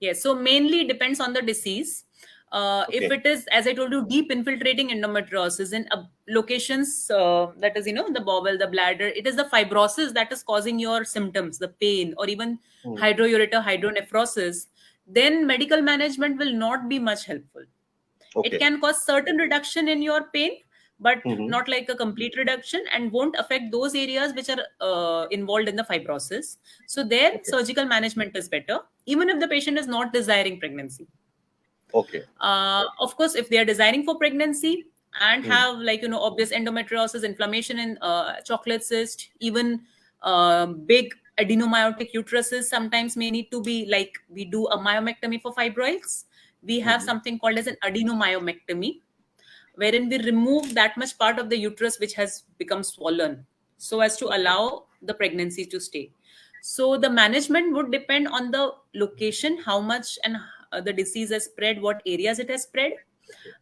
yes, so mainly depends on the disease. If Okay. it is, as I told you, deep infiltrating endometriosis in locations, that is, the bowel, the bladder, it is the fibrosis that is causing your symptoms, the pain, or even Hmm. hydroureter, hydronephrosis, then medical management will not be much helpful. It Okay. can cause certain reduction in your pain, but Hmm. not like a complete reduction, and won't affect those areas which are involved in the fibrosis. So there Okay. surgical management is better, even if the patient is not desiring pregnancy. Okay. Of course, if they are desiring for pregnancy and Hmm. have, like, obvious endometriosis, inflammation in chocolate cyst, even big adenomyotic uteruses sometimes may need to be, like, we do a myomectomy for fibroids. We have Hmm. something called as an adenomyomectomy, wherein we remove that much part of the uterus which has become swollen. so as to allow the pregnancy to stay. So the management would depend on the location, how much and the disease has spread, what areas it has spread,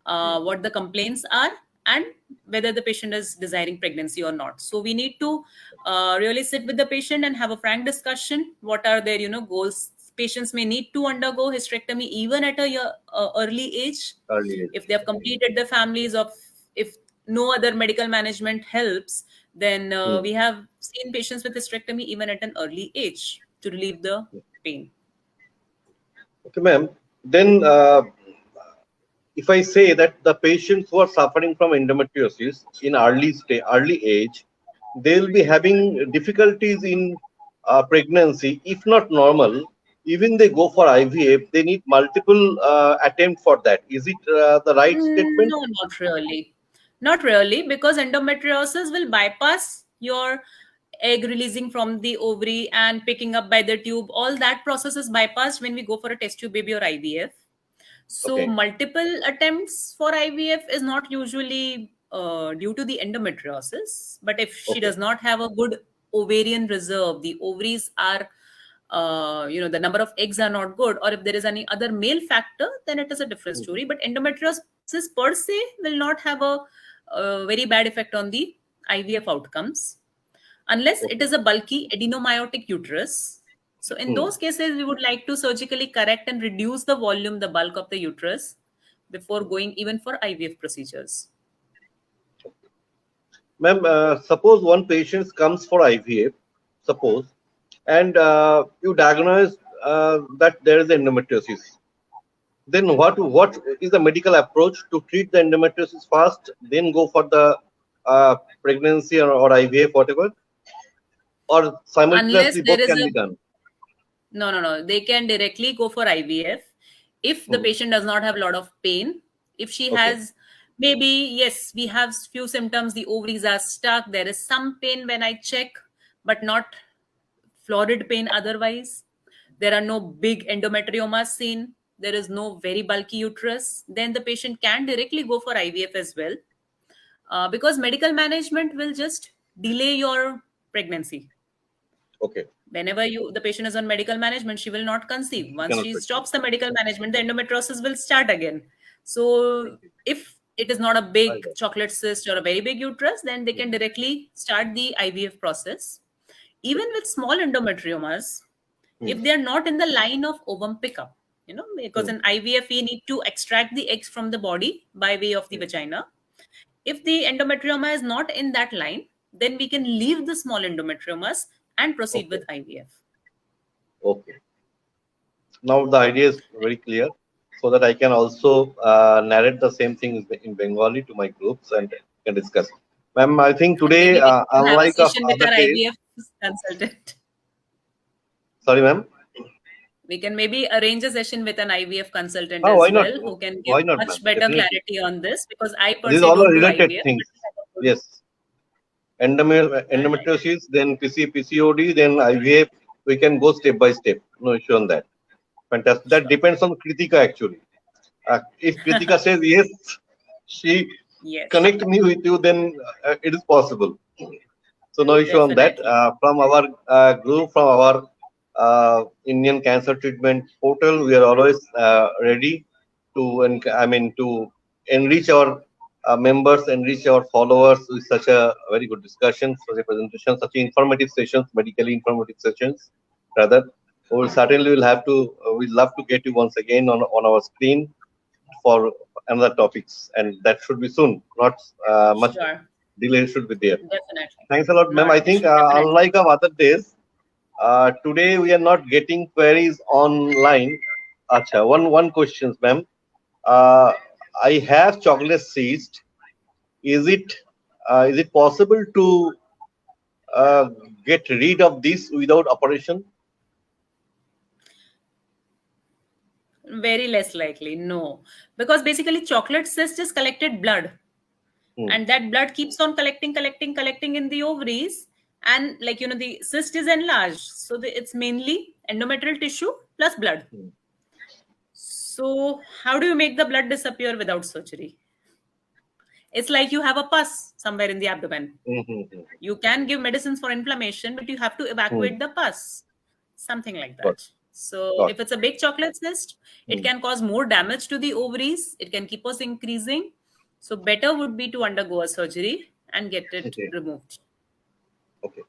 Hmm. what the complaints are, and whether the patient is desiring pregnancy or not. So we need to really sit with the patient and have a frank discussion. What are their goals? Patients may need to undergo hysterectomy even at a early age Early age. if they have completed the families of, if no other medical management helps, then Hmm. we have seen patients with hysterectomy even at an early age to relieve the pain. Okay, ma'am. Then, if I say that the patients who are suffering from endometriosis in early age, they will be having difficulties in pregnancy. If not normal, even they go for IVF, they need multiple attempt for that. Is it the right statement? No, not really. Not really, because endometriosis will bypass your egg releasing from the ovary and picking up by the tube. All that process is bypassed when we go for a test tube baby or IVF. So, Okay. multiple attempts for IVF is not usually due to the endometriosis. But if she Okay. does not have a good ovarian reserve, the ovaries are, the number of eggs are not good, or if there is any other male factor, then it is a different Mhm. story. But endometriosis per se will not have a very bad effect on the IVF outcomes unless it Okay. is a bulky adenomyotic uterus. So, in Hmm. those cases, we would like to surgically correct and reduce the volume, the bulk of the uterus before going even for IVF procedures. Ma'am, suppose one patient comes for IVF, suppose, and you diagnose that there is endometriosis. Then what is the medical approach to treat the endometriosis first, then go for the pregnancy or IVF, whatever, or Unless simultaneously there both is can a be done? no, no, no, they can directly go for IVF if the Hmm. patient does not have a lot of pain. If she Okay. has, maybe, yes, we have few symptoms, the ovaries are stuck, there is some pain when I check, but not florid pain otherwise. There are no big endometriomas seen. There is no very bulky uterus. Then the patient can directly go for IVF as well, because medical management will just delay your pregnancy. Okay. Whenever the patient is on medical management, she will not conceive. You Once cannot she pregnant. stops the medical management, the endometriosis will start again. So Okay. if it is not a I big got. chocolate cyst or a very big uterus, then they Hmm. can directly start the IVF process. Even with small endometriomas, Hmm. if they are not in the line of ovum pickup, because Hmm. in IVF we need to extract the eggs from the body by way of the Hmm. vagina. If the endometrioma is not in that line, then we can leave the small endometriomas and proceed Okay. with IVF. Okay. Now the idea is very clear, so that I can also narrate the same thing in Bengali to my groups and can discuss. Ma'am, I think And today, maybe we can have a unlike of session with other our days, IVF consultant. sorry, ma'am. We can maybe arrange a session with an IVF consultant Oh, why as not? well, who can give Why not, ma'am? much better Definitely. clarity on this, because I per These se are all don't do related IVF, things. but we have a good Yes. and Endometriosis, then PCOD, then IVF. We can go step by step. No issue on that. Fantastic. That sure. depends on Kritika actually. If Kritika says yes, she Yes, connect me with you, then it is possible. So no issue on that. definitely. From our group, from our Indian Cancer Treatment Portal, we are always ready to, to enrich our members, enrich our followers with such a very good discussion, such a presentation, such informative sessions, medically informative sessions. Rather, we will certainly will have to. We'd love to get you once again on our screen for another topics, and that should be soon. Not much Sure. delay should be there. Definitely. Thanks a lot, ma'am. Not I an think issue. Definitely. unlike of other days, today we are not getting queries online. Acha, one question, ma'am. Uh, I have chocolate cyst. Is it possible to uh, get rid of this without operation? Very less likely. No. Because basically chocolate cyst is collected blood. Hmm. And that blood keeps on collecting in the ovaries. And like, the cyst is enlarged. So it's mainly endometrial tissue plus blood. Hmm. So how do you make the blood disappear without surgery? It's like you have a pus somewhere in the abdomen. Mm-hmm. You can give medicines for inflammation, but you have to Mm. evacuate the pus, something like Got, that. So got. if it's a big chocolate cyst, it Mm. can cause more damage to the ovaries. It can keep us increasing. So better would be to undergo a surgery and get it Okay. removed. Okay.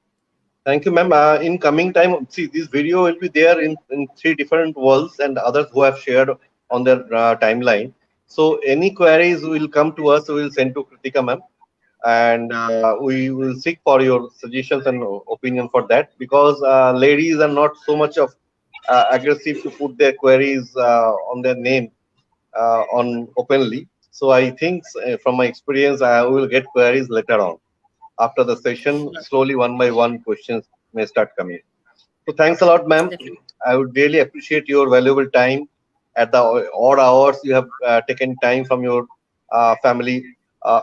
Thank you, ma'am. In coming time, see, this video will be there in three different worlds and others who have shared on their timeline. So any queries will come to us, we will send to Kritika, ma'am, and we will seek for your suggestions and opinion for that, because ladies are not so much of aggressive to put their queries on their name on openly. So I think from my experience, I will get queries later on. After the session, Sure. slowly one by one questions may start coming. So thanks a lot, ma'am. Definitely. I would really appreciate your valuable time at the odd hours you have taken time from your family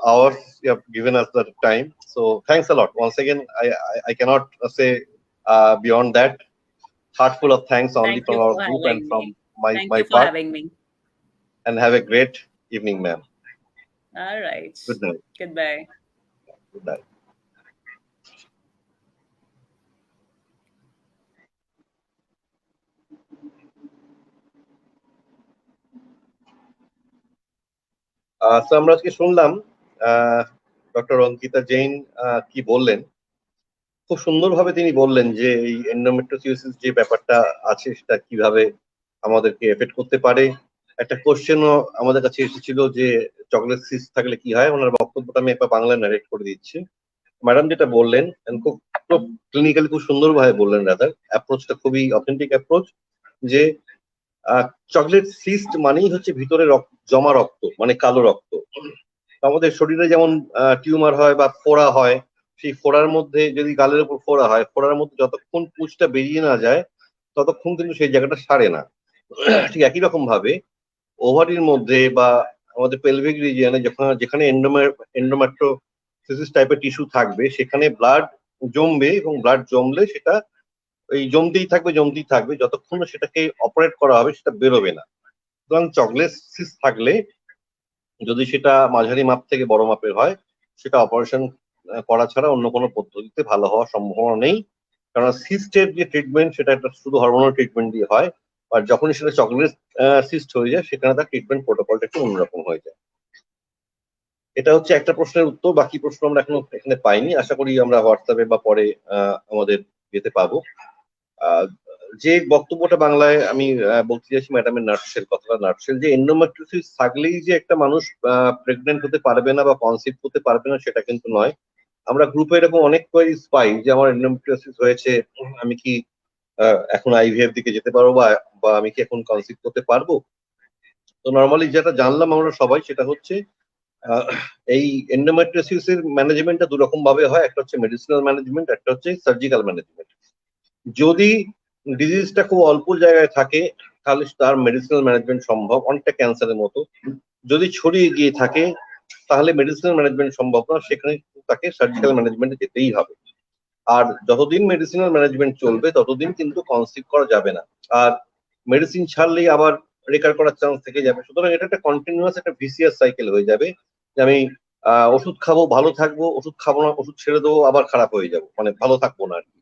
hours. You have given us the time. So thanks a lot. Once again, I cannot say beyond that. Heartful of thanks only Thank from you our for group and having from me. Thank my you for part. having me. And have a great evening, ma'am. All right. Good night. Goodbye. Good night. So আমরা আজকে শুনলাম doctor Ankita Jain কি বললেন। খুব সুন্দরভাবে তিনি বললেন যে এই এন্ডোমেট্রিওসিস যে ব্যাপারটা আছে সেটা কিভাবে আমাদেরকে এফেক্ট করতে পারে। একটা কোশ্চেনও আমাদের কাছে এসেছিল যে চকলেট সিস্ট থাকলে কি হয়। ওনার বক্তব্যটা আমি একবার বাংলায় নারেট করে দিচ্ছি। ম্যাডাম যেটা বললেন খুব খুব ক্লিনিক্যালি খুব সুন্দরভাবে বললেন, রাদার অ্যাপ্রোচটা খুবই অথেন্টিক অ্যাপ্রোচ, যে চকলেট সিস্ট মানেই হচ্ছে ভিতরে জমা রক্ত, মানে কালো রক্ত। আমাদের শরীরে যেমন টিউমার হয় বা ফোড়া হয়, সেই ফোড়ার মধ্যে যদি গালের উপর ফোড়া হয়, ফোড়ার মধ্যে যতক্ষণ পুঁজটা বেরিয়ে না যায় ততক্ষণ কিন্তু সেই জায়গাটা সারে না। ঠিক একই রকম ভাবে ওভারির মধ্যে বা আমাদের পেলভিক রিজিয়নে যখন যেখানে এন্ডোমেট্রোসিস টাইপের টিস্যু থাকবে সেখানে ব্লাড জমবে, এবং ব্লাড জমলে সেটা এই জমতেই থাকবে যতক্ষণ না সেটাকে অপারেট করা হবে সেটা বেরোবে না। সুতরাং চকলেট সিস্ট থাকলে যদি সেটা মাঝারি মাপ থেকে বড় মাপের হয়, সেটা অপারেশন করা ছাড়া অন্য কোনো পদ্ধতিতে ভালো হওয়ার সম্ভাবনা নেই। কারণ সিস্টের যে ট্রিটমেন্ট সেটা একটা শুধু হরমোনাল ট্রিটমেন্ট দিয়ে হয়, আর যখনই সেটা চকলেট সিস্ট হয়ে যায় সেখানে তার ট্রিটমেন্ট প্রোটোকলটা একটু অন্যরকম হয়ে যায়। এটা হচ্ছে একটা প্রশ্নের উত্তর। বাকি প্রশ্ন আমরা এখনো এখানে পাইনি, আশা করি আমরা হোয়াটসঅ্যাপে বা পরে আমাদের যেতে পাবো। আহ, যে বক্তব্যটা বাংলায় আমি বলতে চাইছি ম্যাডামের নার্সের কথাটা, নার্সের যে এন্ডোমেট্রিওসিস থাকলেই যে একটা মানুষ প্রেগনেন্ট হতে পারবে না বা কনসিভ করতে পারবে না সেটা কিন্তু নয়। আমরা গ্রুপে এরকম অনেক কোয়েরিজ পাই যে আমার এন্ডোমেট্রিওসিস হয়েছে, আমি কি এখন আইভিএফ দিকে যেতে পারবো, বা বা আমি কি এখন কনসিভ করতে পারবো। তো নর্মালি যেটা জানলাম আমরা সবাই সেটা হচ্ছে আহ, এই এন্ডোমেট্রিওসিস এর ম্যানেজমেন্টটা দু রকম ভাবে হয়, একটা হচ্ছে মেডিসিনাল ম্যানেজমেন্ট, একটা হচ্ছে সার্জিক্যাল ম্যানেজমেন্ট। যদি ডিজিজটা খুব অল্প জায়গায় থাকে তাহলে তার মেডিসিনাল ম্যানেজমেন্ট সম্ভব, অনেকটা ক্যান্সারের মতো। যদি ছড়িয়ে গিয়ে থাকে তাহলে মেডিসিনাল ম্যানেজমেন্ট সম্ভব না, সেখানে তাকে সার্জিক্যাল ম্যানেজমেন্টে যেতেই হবে। আর যতদিন মেডিসিনাল ম্যানেজমেন্ট চলবে ততদিন কিন্তু কনসিভ করা যাবে না। আর মেডিসিন ছাড়লেই আবার রেকার করার চান্স থেকে যাবে। সুতরাং এটা একটা কন্টিনিউয়াস একটা ভিসিয়াস সাইকেল হয়ে যাবে, যে আমি ওষুধ খাবো ভালো থাকবো, ওষুধ খাবো না, ওষুধ ছেড়ে দেবো আবার খারাপ হয়ে যাবো, মানে ভালো থাকবো না আর কি।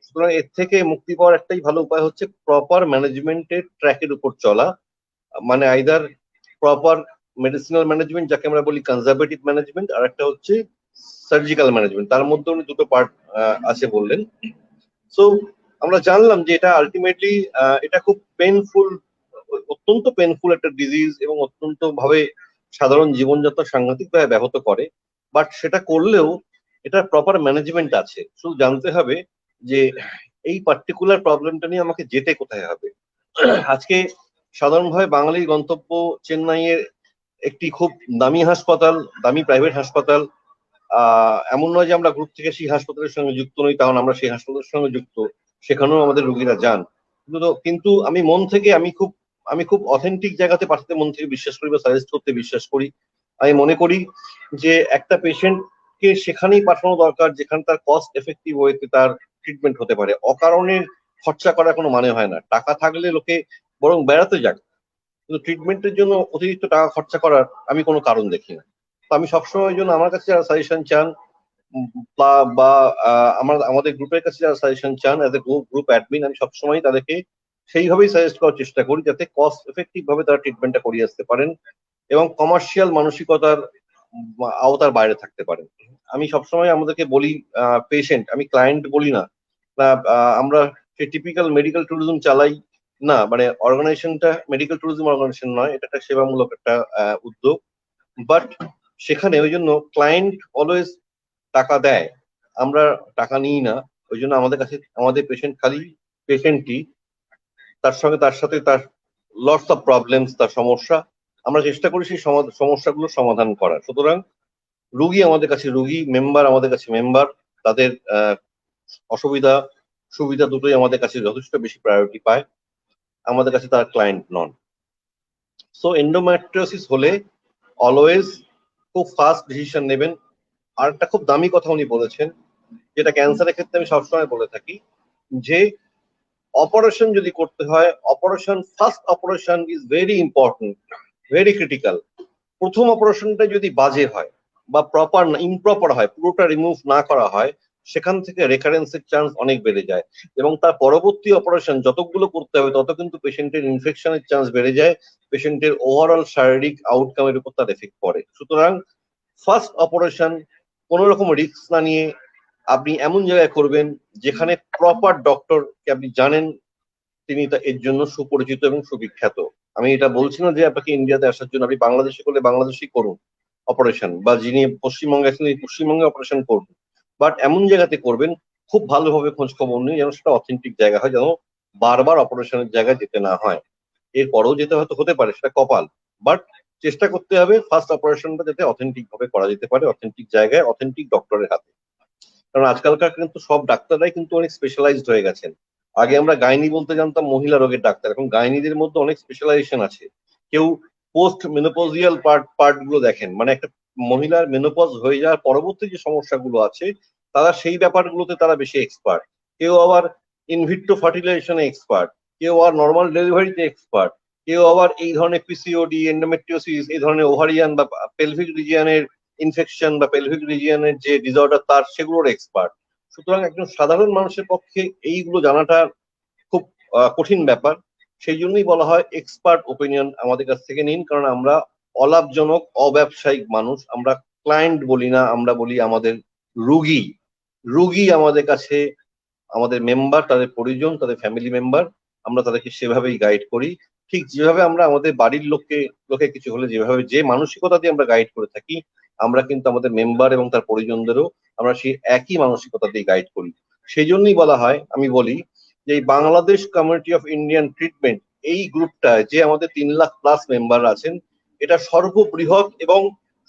সুতরাং এর থেকে মুক্তি পাওয়ার একটাই ভালো উপায় হচ্ছে প্রপার ম্যানেজমেন্টের ট্র্যাকের উপর চলা। মানে আইদার প্রপার মেডিসিনাল ম্যানেজমেন্ট যাকে আমরা বলি কনজারভেটিভ ম্যানেজমেন্ট, আর একটা হচ্ছে সার্জিক্যাল ম্যানেজমেন্ট, তার মধ্যে উনি দুটো পার্ট আছে বললেন। সো আমরা জানলাম যে এটা আলটিমেটলি এটা খুব পেনফুল, অত্যন্ত পেনফুল একটা ডিজিজ, এবং অত্যন্ত ভাবে সাধারণ জীবনযাত্রা সাংঘাতিক ভাবে ব্যাহত করে। বাট সেটা করলেও এটা প্রপার ম্যানেজমেন্ট আছে, শুধু জানতে হবে যে এই পার্টিকুলার প্রবলেমটা নিয়ে আমাকে যেতে কোথায় হবে। আজকে সাধারণভাবে বাঙালির গন্তব্য চেন্নাইয়ের একটি খুব দামি হাসপাতাল, দামি প্রাইভেট হাসপাতাল। এমন নয় যে আমরা গ্রুপ থেকে সেই হাসপাতালের সঙ্গে যুক্ত নই, কারণ আমরা সেই হাসপাতালের সঙ্গে যুক্ত, সেখানেও আমাদের রোগীরা যান। কিন্তু আমি মন থেকে আমি খুব অথেন্টিক জায়গাতে পাঠাতে মন থেকে বিশ্বাস করি বা সাজেস্ট করতে বিশ্বাস করি। আমি মনে করি যে একটা পেশেন্টকে সেখানেই পাঠানো দরকার যেখানে তার কস্ট এফেক্টিভ ওয়েতে তার ট্রিটমেন্ট হতে পারে। অকারণে খরচা করার কোনো মানে হয় না। টাকা থাকলে লোকে বরং বেড়াতে যাক, কিন্তু ট্রিটমেন্টের জন্য অতিরিক্ত টাকা খরচা করার আমি কোনো কারণ দেখি না। আমি সবসময় ওই জন্য আমার কাছে যারা সাজেশন চান বা আমাদের গ্রুপের কাছে যারা সাজেশন চান অ্যাজ এ গ্রুপ অ্যাডমিন, আমি সবসময় তাদেরকে সেইভাবেই সাজেস্ট করার চেষ্টা করি যাতে কস্ট এফেক্টিভ ভাবে তারা ট্রিটমেন্টটা করিয়ে আসতে পারেন এবং কমার্শিয়াল মানসিকতার আওতার বাইরে থাকতে পারেন। আমি সবসময় আমাদেরকে বলি, পেশেন্ট, আমি ক্লায়েন্ট বলি না। আমরা সেই টিপিক্যাল মেডিকেল ট্যুরিজম চালাই না, মানে অর্গানাইজেশনটা মেডিকেল ট্যুরিজম অর্গানাইজেশন নয়, এটা একটা সেবামূলক একটা উদ্যোগ। বাট সেখানে ওই জন্য ক্লায়েন্ট অলওয়েজ টাকা দেয়, আমরা টাকা নিই না। ওই জন্য আমাদের কাছে আমাদের পেশেন্ট খালি পেশেন্টই, তার সাথে তার লটস অফ প্রবলেমস, তার সমস্যা, আমরা চেষ্টা করি সেই সমস্যাগুলো সমাধান করার। সুতরাং রুগী আমাদের কাছে রুগী, মেম্বার আমাদের কাছে মেম্বার, তাদের অসুবিধা সুবিধা দুটোই আমাদের কাছে যথেষ্ট বেশি প্রায়োরিটি পায়, আমাদের কাছে তার ক্লায়েন্ট নন। সো এন্ডোমেট্রিওসিস হলে অলওয়েজ খুব ফাস্ট ডিসিশন নেবেন। আর একটা খুব দামি কথা উনি বলেছেন, যেটা ক্যান্সারের ক্ষেত্রে আমি সবসময় বলে থাকি, যে অপারেশন যদি করতে হয়, first operation is very important, very critical. প্রথম অপারেশনটা যদি বাজে হয় বা ইমপ্রপার হয়, পুরোটা রিমুভ না করা হয়, সেখান থেকে রেকারেন্সের চান্স অনেক বেড়ে যায় এবং তার পরবর্তী অপারেশন যতগুলো করতে হবে তত কিন্তু পেশেন্টের ইনফেকশনের চান্স বেড়ে যায়, পেশেন্টের ওভারঅল শারীরিক আউটকামের উপর তার এফেক্ট পড়ে। সুতরাং ফার্স্ট অপারেশন কোনো রকম রিস্ক না নিয়ে আপনি এমন জায়গায় করবেন যেখানে প্রপার ডক্টরকে আপনি জানেন, তিনি এর জন্য সুপরিচিত এবং সুবিখ্যাত। আমি এটা বলছি না যে আপনাকে ইন্ডিয়াতে আসার জন্য, আপনি বাংলাদেশে করলে বাংলাদেশেই করুন অপারেশন, বা যিনি পশ্চিমবঙ্গে আছেন তিনি পশ্চিমবঙ্গে অপারেশন করুন, বাট এমন জায়গাতে করবেন খুব ভালোভাবে খোঁজ খবর নিয়ে, যেন সেটা অথেন্টিক জায়গা হয়, যেন বারবার অপারেশনের জায়গায় যেতে না হয়। এরপরেও যেতে হয়তো হতে পারে, সেটা কপাল, বাট চেষ্টা করতে হবে ফার্স্ট অপারেশনটা যাতে অথেন্টিক ভাবে করা যেতে পারে, অথেন্টিক জায়গায়, অথেন্টিক ডক্টরের হাতে। কারণ আজকালকার কিন্তু সব ডাক্তাররাই কিন্তু অনেক স্পেশালাইজড হয়ে গেছেন। আগে আমরা গাইনি বলতে জানতাম মহিলা রোগের ডাক্তার, এখন গাইনিদের মধ্যে অনেক স্পেশালাইজেশন আছে। কেউ পোস্ট মেনোপজিয়াল পার্ট গুলো দেখেন, মানে একটা মহিলার মেনোপজ হয়ে যাওয়ার পরবর্তী যে সমস্যাগুলো আছে, তারা সেই ব্যাপারগুলোতে তারা বেশি এক্সপার্ট। কেউ আবার ইনভিট্রো ফার্টিলাইজেশনে এক্সপার্ট, কেউ আবার নর্মাল ডেলিভারিতে এক্সপার্ট, কেউ আবার এই ধরনের পিসিওডি, এন্ডোমেট্রিওসিস, এই ধরনের ওভারিয়ান বা পেলভিক রিজিয়নের ইনফেকশন বা পেলভিক রিজিয়নের যে ডিসঅর্ডার তার, সেগুলোর এক্সপার্ট। সুতরাং একজন সাধারণ মানুষের পক্ষে এইগুলো জানাটা খুব কঠিন ব্যাপার। সেই জন্যই বলা হয় এক্সপার্ট ওপিনিয়ন আমাদের কাছ থেকে নিন, কারণ আমরা অলাভজনক অব্যবসায়িক মানুষ, আমরা ক্লায়েন্ট বলি না, আমরা বলি আমাদের রুগী। রুগী আমাদের কাছে আমাদের মেম্বার, তাদের পরিজন, তাদের ফ্যামিলি মেম্বার, আমরা তাদেরকে সেভাবেই গাইড করি। ঠিক যেভাবে আমরা আমাদের বাড়ির লোকে কিছু হলে যেভাবে যে মানসিকতা দিয়ে আমরা গাইড করে থাকি, আমরা কিন্তু আমাদের মেম্বার এবং তার পরিজনদেরও আমরা সেই একই মানসিকতা দিয়ে গাইড করি। সেই জন্যই বলা হয়, আমি বলি যে এই Bangladesh community of Indian treatment, এই গ্রুপটা যে আমাদের 3 লাখ+ মেম্বার আছেন, এটা সর্ববৃহৎ এবং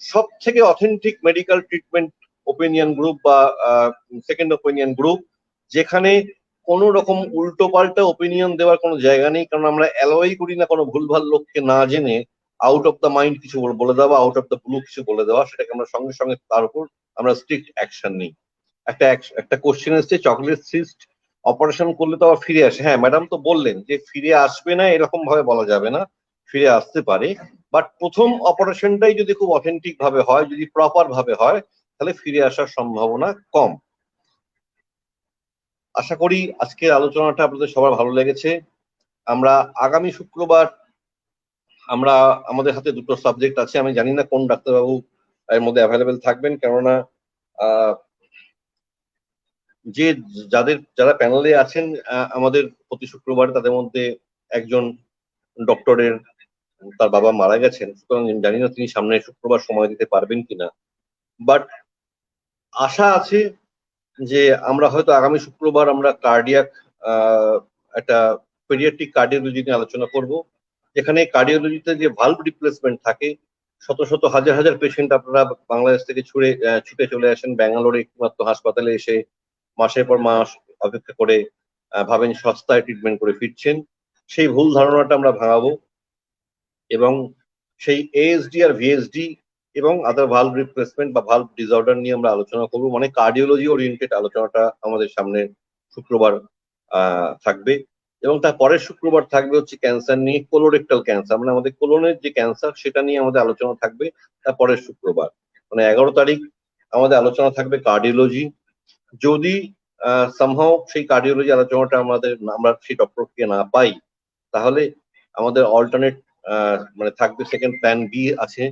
সব থেকে authentic medical treatment opinion group বা সেকেন্ড ওপিনিয়ন গ্রুপ, যেখানে কোনো রকম উল্টো পাল্টা ওপিনিয়ন দেওয়ার কোনো জায়গা নেই। কারণ আমরা অ্যালোই করি না কোনো ভুলভাল লোককে না জেনে আউট অফ দ্য মাইন্ড কিছু বলে দেওয়া, আউট অফ দ্য ব্লু কিছু বলে দেওয়া, সেটাকে আমরা সঙ্গে সঙ্গে তার উপর আমরা স্ট্রিক্ট অ্যাকশন নিই। একটা কোশ্চেন এসছে, চকলেট সিস্ট অপারেশন করলে তো আবার ফিরে আসে। হ্যাঁ, ম্যাডাম তো বললেন যে ফিরে আসবে না, এরকম ভাবে বলা যাবে না, ফিরে আসতে পারে। বাট প্রথম অপারেশনটাই যদি খুব অথেন্টিক ভাবে হয়, যদি প্রপার ভাবে হয়, তাহলে ফিরে আসার সম্ভাবনা কম। আশা করি আজকের আলোচনাটা আপনাদের সবার ভালো লেগেছে। আমরা আগামী শুক্রবার আমাদের হাতে 2টো সাবজেক্ট আছে, আমি জানি না কোন ডাক্তারবাবু এর মধ্যে অ্যাভেলেবেল থাকবেন, কেননা আহ, যারা প্যানেলে আছেন আমাদের প্রতি শুক্রবার, তাদের মধ্যে একজন ডক্টরের তার বাবা মারা গেছেন, সুতরাং জানি না তিনি সামনের শুক্রবার সময় দিতে পারবেন কিনা। বাট আশা আছে যে আমরা হয়তো আগামী শুক্রবার আমরা একটা পেডিয়াট্রিক কার্ডিওলজি নিয়ে আলোচনা করব, যেখানে কার্ডিওলজিতে যে ভালভ রিপ্লেসমেন্ট থাকে, শত শত হাজার হাজার পেশেন্ট আপনারা বাংলাদেশ থেকে ছুটে চলে আসেন ব্যাঙ্গালোরে একমাত্র হাসপাতালে এসে মাসের পর মাস অপেক্ষা করে ভাবেন সস্তায় ট্রিটমেন্ট করে ফিরছেন। সেই ভুল ধারণাটা আমরা ভাঙাবো এবং সেই এএসডি আর ভিএসডি এবং আদার ভালভ রিপ্লেসমেন্ট বা ভালভ ডিসঅর্ডার নিয়ে আমরা আলোচনা করবো, মানে কার্ডিওলজি ওরিয়েন্টেড আলোচনাটা আমাদের সামনে শুক্রবার থাকবে। এবং তার পরের শুক্রবার থাকবে হচ্ছে ক্যান্সার নিয়ে, কোলোরেক্টাল ক্যান্সার, মানে আমাদের কোলনের যে ক্যান্সার, সেটা নিয়ে আমাদের আলোচনা থাকবে তার পরের শুক্রবার। মানে 11 তারিখ আমাদের আলোচনা থাকবে কার্ডিওলজি। যদি সামহাও সেই কার্ডিওলজি আলোচনাটা আমরা সেই ডক্টরকে না পাই, তাহলে আমাদের অল্টারনেট মানে থাকবে সেকেন্ড প্ল্যান বি আছে,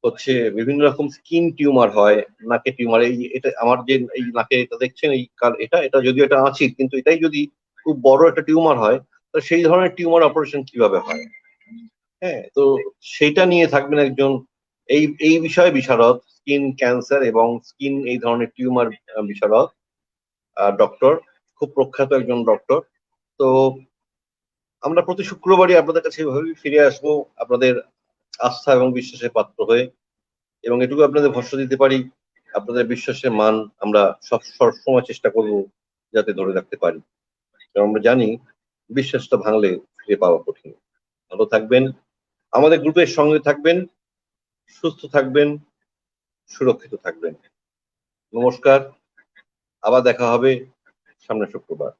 হচ্ছে বিভিন্ন রকম স্কিন টিউমার হয়, নাকে টিউমার। এটা আমার যে এই নাকে এটা দেখছেন, এটা এটা যদিও এটা আঁচি, কিন্তু এটাই যদি খুব বড় একটা টিউমার হয়, তো সেই ধরনের টিউমার অপারেশন কিভাবে হয়। হ্যাঁ, তো সেটা নিয়ে থাকবেন একজন এই এই বিষয়ে বিশারদ, স্কিন ক্যান্সার এবং স্কিন এই ধরনের টিউমার বিশারদ ডক্টর, খুব প্রখ্যাত একজন ডক্টর। তো আমরা প্রতি শুক্রবারই আপনাদের কাছে এভাবেই ফিরে আসবো, আপনাদের আস্থা এবং বিশ্বাসের পাত্র হয়ে। এবং এটুকু আপনাদের ভরসা দিতে পারি, আপনাদের বিশ্বাসের মান আমরা সবসময় চেষ্টা করব যাতে ধরে রাখতে পারি। এবং আমরা জানি বিশ্বাসটা ভাঙলে ফিরে পাওয়া কঠিন। ভালো থাকবেন, আমাদের গ্রুপের সঙ্গে থাকবেন, সুস্থ থাকবেন, সুরক্ষিত থাকবেন। নমস্কার, আবার দেখা হবে সামনের শুক্রবার।